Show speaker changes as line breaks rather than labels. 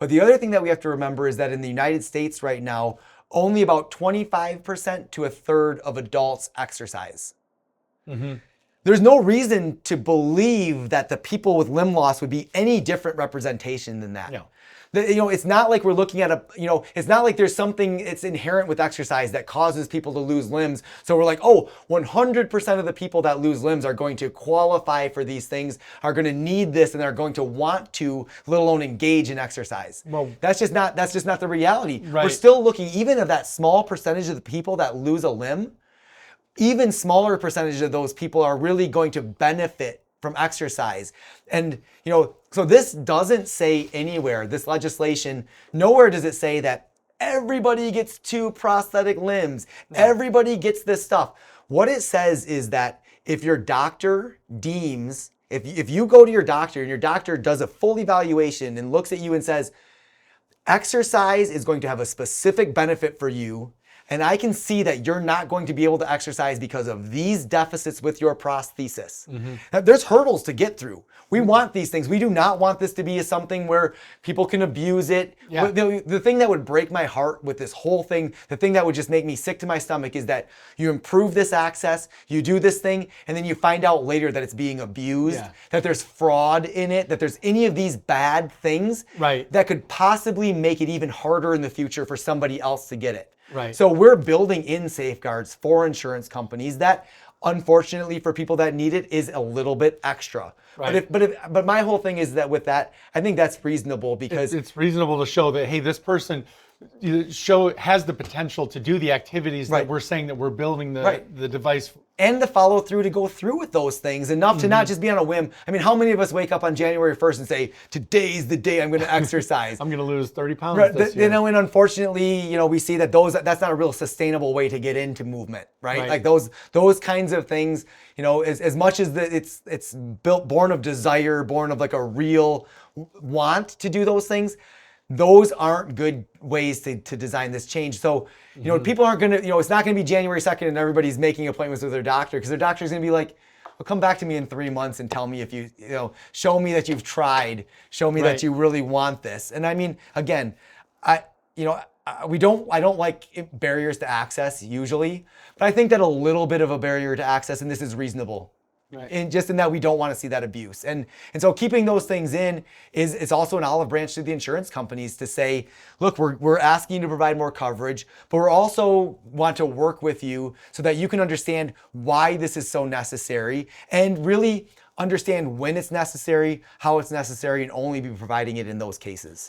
But the other thing that we have to remember is that in the United States right now, only about 25% to a third of adults exercise. There's no reason to believe that the people with limb loss would be any different representation than that.
No.
It's not like we're looking at it's not like there's something it's inherent with exercise that causes people to lose limbs. So we're like, 100% of the people that lose limbs are going to qualify for these things, are going to need this, and are going to want to, let alone engage in exercise.
Well,
that's just not the reality.
Right.
We're still looking, even at that small percentage of the people that lose a limb, even smaller percentage of those people are really going to benefit from exercise. And, so this doesn't say anywhere, this legislation, nowhere does it say that everybody gets 2 prosthetic limbs. No. Everybody gets this stuff. What it says is that if your doctor deems, if you go to your doctor and your doctor does a full evaluation and looks at you and says, exercise is going to have a specific benefit for you, and I can see that you're not going to be able to exercise because of these deficits with your prosthesis. Now, there's hurdles to get through. We want these things. We do not want this to be something where people can abuse it.
Yeah.
The thing that would break my heart with this whole thing, the thing that would just make me sick to my stomach, is that you improve this access, you do this thing, and then you find out later that it's being abused, that there's fraud in it, that there's any of these bad things that could possibly make it even harder in the future for somebody else to get it.
Right.
So we're building in safeguards for insurance companies that, unfortunately, for people that need it, is a little bit extra.
Right.
But my whole thing is that with that, I think that's reasonable because
it's reasonable to show that, hey, this person has the potential to do the activities that we're saying that we're building the device.
And the follow through to go through with those things enough to not just be on a whim. I mean, how many of us wake up on January 1st and say, today's the day I'm going to exercise?
I'm going to lose 30 pounds this year.
And unfortunately, we see that that's not a real sustainable way to get into movement, right? Like those kinds of things, as much as it's born of desire, born of like a real want to do those things, those aren't good ways to design this change. So, people aren't going to, it's not going to be January 2nd and everybody's making appointments with their doctor, because their doctor's going to be like, well, come back to me in 3 months and tell me if show me that you've tried, show me that you really want this. And I mean, again, I don't like barriers to access usually, but I think that a little bit of a barrier to access, and this is reasonable. And just in that we don't want to see that abuse. And so keeping those things in is also an olive branch to the insurance companies to say, look, we're asking you to provide more coverage, but we're also want to work with you so that you can understand why this is so necessary and really understand when it's necessary, how it's necessary, and only be providing it in those cases.